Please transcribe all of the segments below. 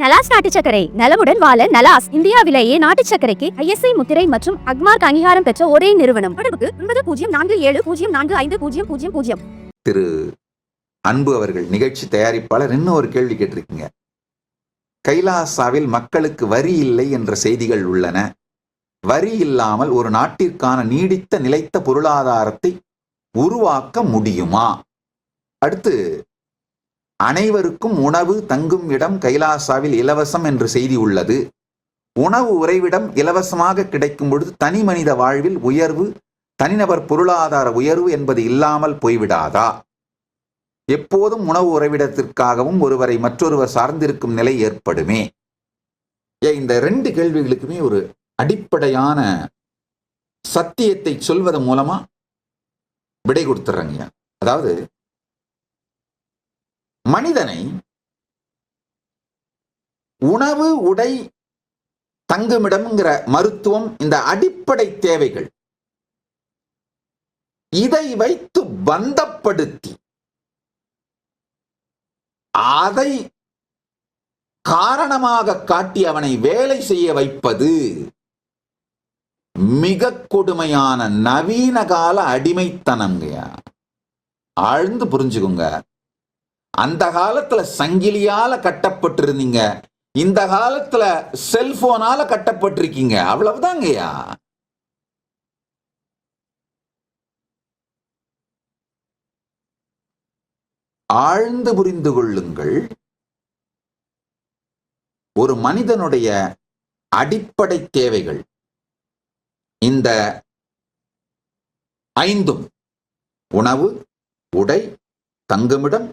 நலாஸ் நாட்டு சர்க்கரை நலமுடன் வாழ நலாஸ் இந்தியாவிலேயே நாட்டு சர்க்கரைக்கு ISI முத்திரை மற்றும் அக்மார்க் அங்கீகாரம் பெற்ற ஒரே நிறுவனம். தொடர்புக்கு 9047045000. திரு அன்பு அவர்கள் நிகழ்ச்சி தயாரிப்பாளர் இன்னும் ஒரு கேள்வி கேட்டிருக்கீங்க. கைலாசாவில் மக்களுக்கு வரி இல்லை என்ற செய்திகள் உள்ளன. வரி இல்லாமல் ஒரு நாட்டிற்கான நீடித்த நிலைத்த பொருளாதாரத்தை உருவாக்க முடியுமா? அடுத்து, அனைவருக்கும் உணவு தங்கும் இடம் கைலாசாவில் இலவசம் என்று செய்தி உள்ளது. உணவு உறைவிடம் இலவசமாக கிடைக்கும் பொழுது தனி மனித வாழ்வில் உயர்வு, தனிநபர் பொருளாதார உயர்வு என்பது இல்லாமல் போய்விடாதா? எப்போதும் உணவு உறைவிடத்திற்காகவும் ஒருவரை மற்றொருவர் சார்ந்திருக்கும் நிலை ஏற்படுமே. இந்த 2 கேள்விகளுக்குமே ஒரு அடிப்படையான சத்தியத்தை சொல்வதன் மூலமா விடை கொடுத்துறாங்க. அதாவது, மனிதனை உணவு, உடை, தங்குமிடம்ங்கிற மருத்துவம், இந்த அடிப்படை தேவைகள், இதை வைத்து பந்தப்படுத்தி அதை காரணமாக காட்டி அவனை வேலை செய்ய வைப்பது மிக கொடுமையான நவீன கால அடிமைத்தனங்கயா. ஆழ்ந்து புரிஞ்சுக்குங்க. அந்த காலத்துல சங்கிலியால கட்டப்பட்டிருந்தீங்க, இந்த காலத்துல செல்போனால கட்டப்பட்டிருக்கீங்க. அவ்வளவுதாங்கய்யா. ஆழ்ந்து புரிந்து கொள்ளுங்கள். ஒரு மனிதனுடைய அடிப்படை தேவைகள் இந்த 5ம்: உணவு, உடை, தங்குமிடம்,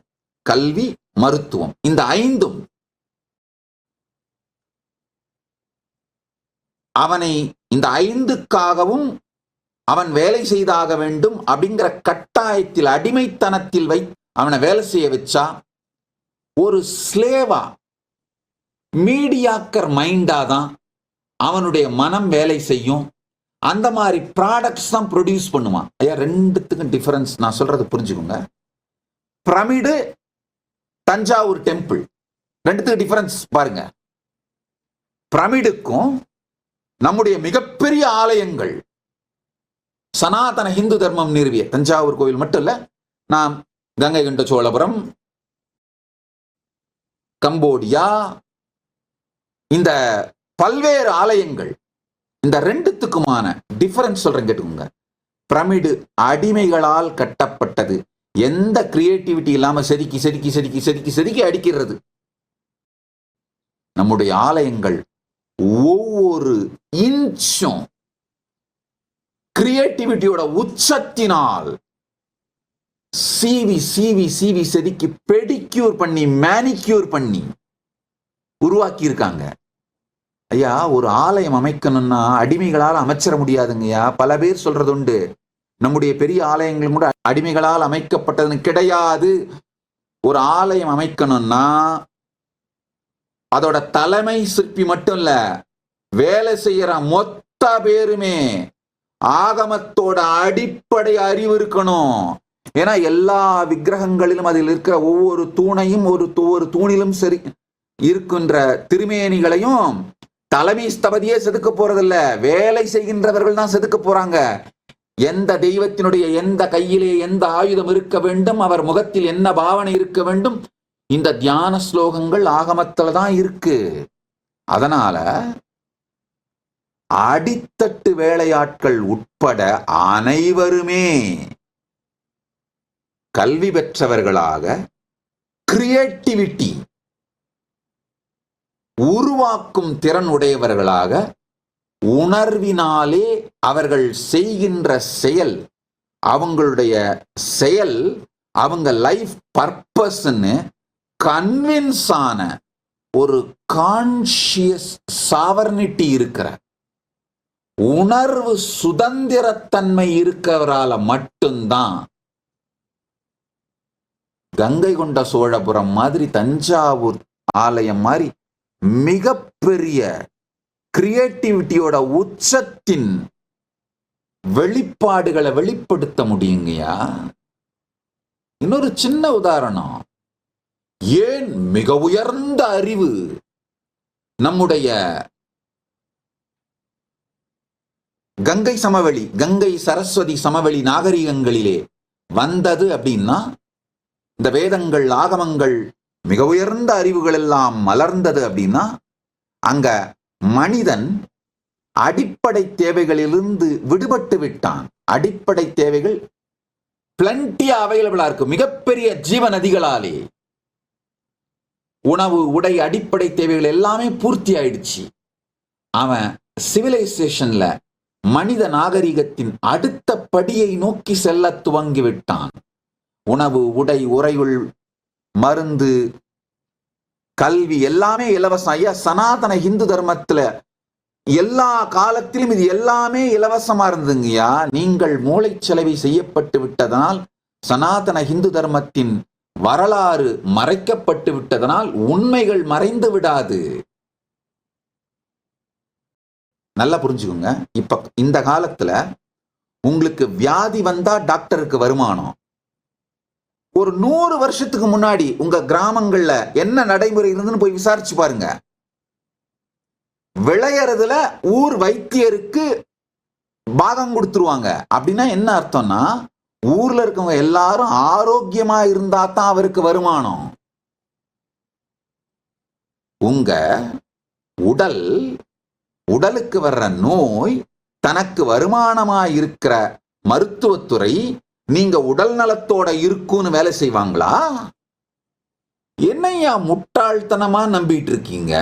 கல்வி, மருத்துவம். இந்த 5ம் அவனை இந்த 5க்காகவும் அவன் வேலை செய்தாக வேண்டும் அப்படிங்கிற கட்டாயத்தில், அடிமைத்தனத்தில் அவனை வேலை செய்ய வச்சா ஒரு ஸ்லேவா, மீடியாக்கர் மைண்டா தான் அவனுடைய மனம் வேலை செய்யும். அந்த மாதிரி ப்ராடக்ட்ஸ் தான் ப்ரொடியூஸ் பண்ணுவான். ஐயா, 2த்துக்கும் டிஃபரன்ஸ் நான் சொல்றது புரிஞ்சுக்கோங்க. பிரமிடு, தஞ்சாவூர் டெம்பிள், 2த்துக்கு டிஃபரன்ஸ் பாருங்க. பிரமிடுக்கும் நம்முடைய மிகப்பெரிய ஆலயங்கள், சனாதன இந்து தர்மம் நிறுவிய தஞ்சாவூர் கோவில் மட்டும் இல்ல, நாம் கங்கை கொண்ட சோழபுரம், கம்போடியா, இந்த பல்வேறு ஆலயங்கள், இந்த 2த்துக்குமான டிஃபரன்ஸ் சொல்றேன் கேட்டுக்கோங்க. பிரமிடு அடிமைகளால் கட்டப்பட்டது. எந்த கிரியேட்டிவிட்டி இல்லாம செதுக்கி செதுக்கி செதுக்கி செதுக்கி செதுக்கி அடிக்கிறது. நம்முடைய ஆலயங்கள் ஒவ்வொரு இன்ச்சும் கிரியேட்டிவிட்டியோட உச்சத்தினால் சீவி சீவி சீவி செதுக்கி பெடிக்யூர் பண்ணி மேனிக்யூர் பண்ணி உருவாக்கி இருக்காங்க. ஐயா, ஒரு ஆலயம் அமைக்கணும்னா அடிமைகளால் அமைச்சிட முடியாதுங்கய்யா. பல பேர் சொல்றது உண்டு, நம்முடைய பெரிய ஆலயங்களும் கூட அடிமைகளால் அமைக்கப்பட்டதுன்னு கிடையாது. ஒரு ஆலயம் அமைக்கணும்னா அதோட தலைமை சிற்பி மட்டும் இல்ல, வேலை செய்யற மொத்த பேருமே ஆகமத்தோட அடிப்படை அறிவு இருக்கணும். ஏன்னா எல்லா விக்கிரகங்களிலும் அதில் இருக்கிற ஒவ்வொரு தூணையும் ஒவ்வொரு தூணிலும் சரி இருக்கின்ற திருமேனிகளையும் தலைமை ஸ்தபதியே செதுக்க போறதில்ல, வேலை செய்கின்றவர்கள் தான் செதுக்க போறாங்க. எந்த தெய்வத்தினுடைய எந்த கையிலே எந்த ஆயுதம் இருக்க வேண்டும், அவர் முகத்தில் என்ன பாவனை இருக்க வேண்டும், இந்த தியான ஸ்லோகங்கள் ஆகமத்துல தான் இருக்கு. அதனால அடித்தட்டு வேலையாட்கள் உட்பட அனைவருமே கல்வி பெற்றவர்களாக, கிரியேட்டிவிட்டி உருவாக்கும் திறன் உடையவர்களாக, உணர்வினாலே அவர்கள் செய்கின்ற செயல், அவங்களுடைய செயல் அவங்க லைஃப் பர்பஸ்ன்னு கன்வின்ஸ் ஆன ஒரு கான்ஷியஸ் சாவர்னிட்டி இருக்கிற, உணர்வு சுதந்திரத்தன்மை இருக்கிறவரால மட்டும்தான் கங்கை கொண்ட சோழபுரம் மாதிரி, தஞ்சாவூர் ஆலயம் மாதிரி மிகப்பெரிய கிரியேட்டிவிட்டியோட உச்சத்தின் வெளிப்பாடுகளை வெளிப்படுத்த முடியுங்கய்யா. இன்னொரு சின்ன உதாரணம், ஏன் மிக உயர்ந்த அறிவு நம்முடைய கங்கை சமவெளி, கங்கை சரஸ்வதி சமவெளி நாகரிகங்களிலே வந்தது அப்படின்னா, இந்த வேதங்கள் ஆகமங்கள் மிக உயர்ந்த அறிவுகள் எல்லாம் மலர்ந்தது அப்படின்னா, அங்க மனிதன் அடிப்படை தேவைகளிலிருந்து விடுபட்டு விட்டான். அடிப்படை தேவைகள் பிளண்டியா அவைலபிளா இருக்கு. மிகப்பெரிய ஜீவ நதிகளாலே உணவு, உடை, அடிப்படை தேவைகள் எல்லாமே பூர்த்தி ஆயிடுச்சு. அவன் சிவிலைசேஷன்ல மனித நாகரிகத்தின் அடுத்த படியை நோக்கி செல்ல துவங்கி விட்டான். உணவு, உடை, உறையுள், மருந்து, கல்வி எல்லாமே இலவசம். ஐயா, சனாதன இந்து தர்மத்துல எல்லா காலத்திலும் இது எல்லாமே இலவசமா இருந்ததுங்கய்யா. நீங்கள் மூளைச்சலவை செய்யப்பட்டு விட்டதனால், சனாதன இந்து தர்மத்தின் வரலாறு மறைக்கப்பட்டு விட்டதனால் உண்மைகள் மறைந்து விடாது. நல்லா புரிஞ்சுக்கோங்க. இப்ப இந்த காலத்துல உங்களுக்கு வியாதி வந்தா டாக்டருக்கு வருமானம். ஒரு 100 வருஷத்துக்கு முன்னாடி உங்க கிராமங்கள்ல என்ன நடைமுறை இருந்துன்னு போய் விசாரிச்சு பாருங்க. விளையறதுல ஊர் வைத்தியருக்கு பாகம் கொடுத்துருவாங்க. அப்படின்னா என்ன அர்த்தம்னா, ஊர்ல இருக்கவங்க எல்லாரும் ஆரோக்கியமா இருந்தா தான் அவருக்கு வருமானம். உங்க உடலுக்கு வர்ற நோய் தனக்கு வருமானமா இருக்கிற மருத்துவத்துறை நீங்க உடல் நலத்தோட இருக்குன்னு வேலை செய்வாங்களா? என்னையா முட்டாள்தனமா நம்பிட்டு இருக்கீங்க?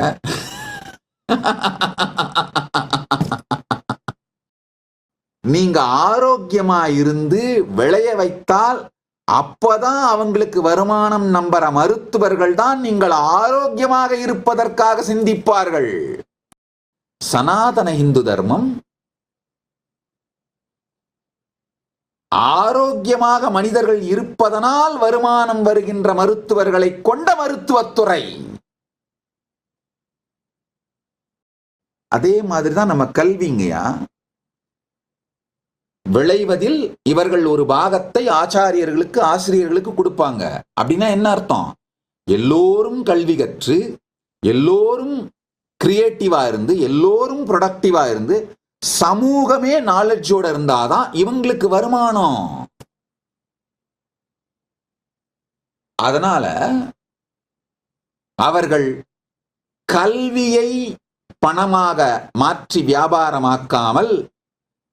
நீங்க ஆரோக்கியமா இருந்து விளைய வைத்தால் அப்பதான் அவங்களுக்கு வருமானம் நம்புற மருத்துவர்கள் தான் நீங்கள் ஆரோக்கியமாக இருப்பதற்காக சிந்திப்பார்கள். சனாதன இந்து தர்மம் ஆரோக்கியமாக மனிதர்கள் இருப்பதனால் வருமானம் வருகின்ற மருத்துவர்களை கொண்ட மருத்துவத்துறை. அதே மாதிரிதான் நம்ம கல்விங்கயா. விளைவதில் இவர்கள் ஒரு பாகத்தை ஆச்சாரியர்களுக்கு, ஆசிரியர்களுக்கு கொடுப்பாங்க. அப்படின்னா என்ன அர்த்தம்? எல்லோரும் கல்வி கற்று, எல்லோரும் கிரியேட்டிவா இருந்து, எல்லோரும் ப்ரொடக்டிவா இருந்து, சமூகமே நாலேஜோட இருந்தாதான் இவங்களுக்கு வருமானம். அதனால அவர்கள் கல்வியை பணமாக மாற்றி வியாபாரமாக்காமல்,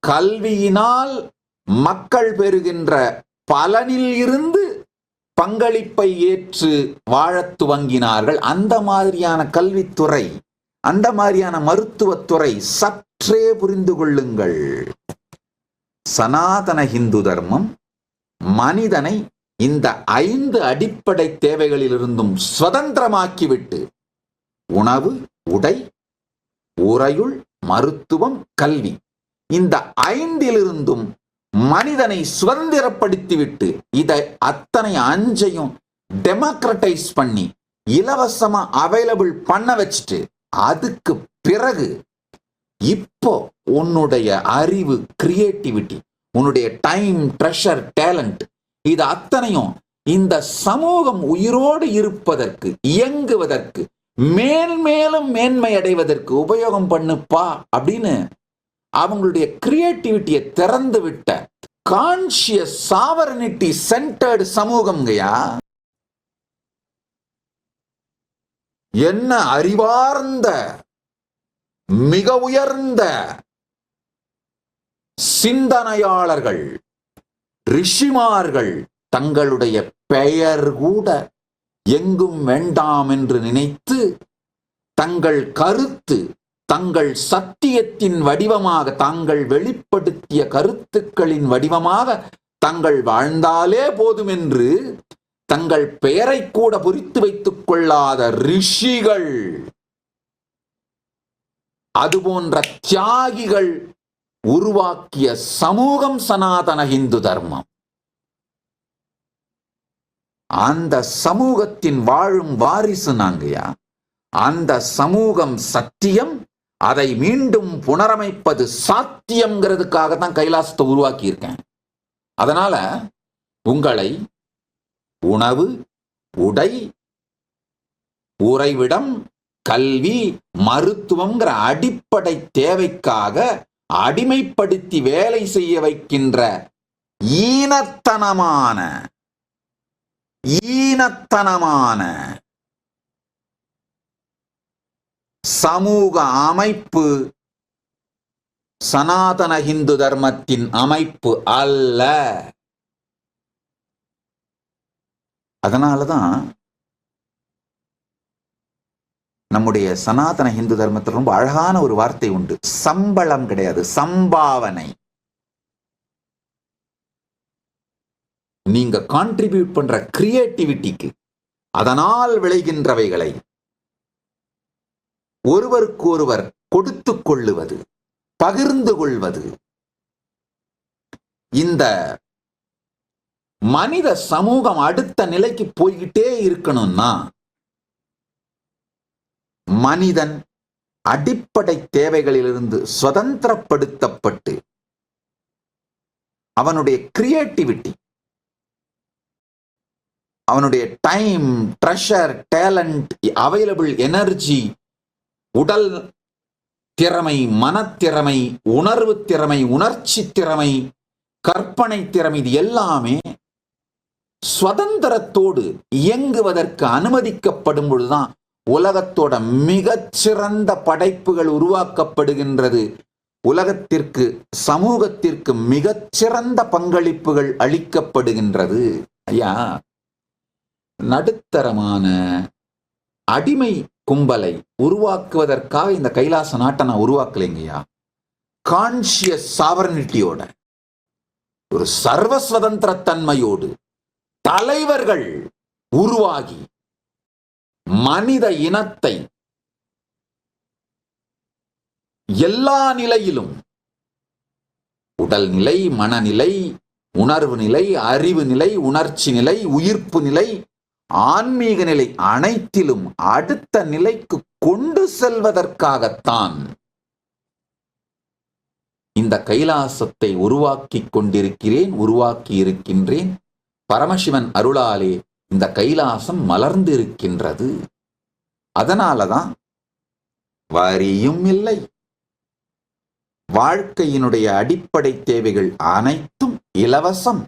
கல்வியினால் மக்கள் பெறுகின்ற பலனில் இருந்து பங்களிப்பை ஏற்று வாழத் துவங்கினார்கள். அந்த மாதிரியான கல்வித்துறை, அந்த மாதிரியான மருத்துவத்துறை சற்றே புரிந்து கொள்ளுங்கள். சனாதன இந்து தர்மம் மனிதனை இந்த 5 அடிப்படை தேவைகளிலிருந்தும் சுதந்திரமாக்கிவிட்டு, உணவு, உடை, உறையுள், மருத்துவம், கல்வி, இந்த 5லிருந்தும் மனிதனை சுதந்திரப்படுத்திவிட்டு, இதை அத்தனை 5ஐயும் டெமோக்ரட்டைஸ் பண்ணி இலவசமா அவைலபிள் பண்ண வச்சுட்டு, அதுக்கு பிறகு இப்போ உன்னுடைய அறிவு, கிரியேட்டிவிட்டி, உன்னுடைய டைம், ட்ரெஷர், டேலண்ட், இது அத்தனையும் இந்த சமூகம் உயிரோடு இருப்பதற்கு, இயங்குவதற்கு, மேலும் மேன்மை அடைவதற்கு உபயோகம் பண்ணுப்பா அப்படின்னு அவங்களுடைய கிரியேட்டிவிட்டியை திறந்து விட்ட கான்சியஸ் சாவரனிட்டி சென்டர்டு சமூகம்ங்கயா. என்ன அறிவார்ந்த, மிக உயர்ந்த சிந்தனையாளர்கள், ரிஷிமார்கள் தங்களுடைய பெயர் கூட எங்கும் வேண்டாம் என்று நினைத்து, தங்கள் கருத்து, தங்கள் சத்தியத்தின் வடிவமாக, தாங்கள் வெளிப்படுத்திய கருத்துக்களின் வடிவமாக தங்கள் வாழ்ந்தாலே போதும் என்று தங்கள் பெயரை கூட பொறித்து வைத்துக் கொள்ளாத ரிஷிகள், அதுபோன்ற தியாகிகள் உருவாக்கிய சமூகம் சனாதன இந்து தர்மம். அந்த சமூகத்தின் வாழும் வாரிசு நாங்கயா. அந்த சமூகம் சத்தியம், அதை மீண்டும் புனரமைப்பது சாத்தியம்ங்கிறதுக்காக தான் கைலாசத்தை உருவாக்கி இருக்கேன். அதனால உங்களை உணவு, உடை, உறைவிடம், கல்வி, மருத்துவம்ங்கிற அடிப்படை தேவைக்காக அடிமைப்படுத்தி வேலை செய்ய வைக்கின்ற ஈனத்தனமான சமூக அமைப்பு சனாதன இந்து தர்மத்தின் அமைப்பு அல்ல. அதனாலதான் நம்முடைய சனாதன இந்து தர்மத்தில் ரொம்ப அழகான ஒரு வார்த்தை உண்டு. சம்பளம் கிடையாது, சம்பாவனை. நீங்க கான்ட்ரிபியூட் பண்ற கிரியேட்டிவிட்டிக்கு, அதனால் விளைகின்றவைகளை ஒருவருக்கு ஒருவர் கொடுத்துக் கொள்ளுவது, பகிர்ந்து கொள்வது, இந்த மனித சமூகம் அடுத்த நிலைக்கு போய்கிட்டே இருக்கணும்னா மனிதன் அடிப்படை தேவைகளிலிருந்து சுதந்திரப்படுத்தப்பட்டு அவனுடைய கிரியேட்டிவிட்டி, அவனுடைய time, treasure, talent, available energy, உடல் திறமை, மனத்திறமை, உணர்வு திறமை, உணர்ச்சி திறமை, கற்பனை திறமை, இது எல்லாமே சுதந்திரத்தோடு இயங்குவதற்கு அனுமதிக்கப்படும் பொழுதுதான் உலகத்தோட மிகச்சிறந்த படைப்புகள் உருவாக்கப்படுகின்றது. உலகத்திற்கு, சமூகத்திற்கு மிகச்சிறந்த பங்களிப்புகள் அளிக்கப்படுகின்றது. ஐயா, நடுத்தரமான அடிமை கும்பலை உருவாக்குவதற்காக இந்த கைலாச நாட்டை நான் உருவாக்கலைங்கய்யா. கான்சியஸ் சாவர்னிட்டியோட, ஒரு சர்வ சுதந்திர தன்மையோடு தலைவர்கள் உருவாகி மனித இனத்தை எல்லா நிலையிலும், உடல் நிலை, மனநிலை, உணர்வு நிலை, அறிவு நிலை, உணர்ச்சி நிலை, உயிர்ப்பு நிலை, ஆன்மீக நிலை அனைத்திலும் அடுத்த நிலைக்கு கொண்டு செல்வதற்காகத்தான் இந்த கைலாசத்தை உருவாக்கி இருக்கின்றேன். பரமசிவன் அருளாலே இந்த கைலாசம் மலர்ந்திருக்கின்றது. அதனாலதான் வரியும் இல்லை. வாழ்க்கையினுடைய அடிப்படை தேவைகள் அனைத்தும் இலவசம்.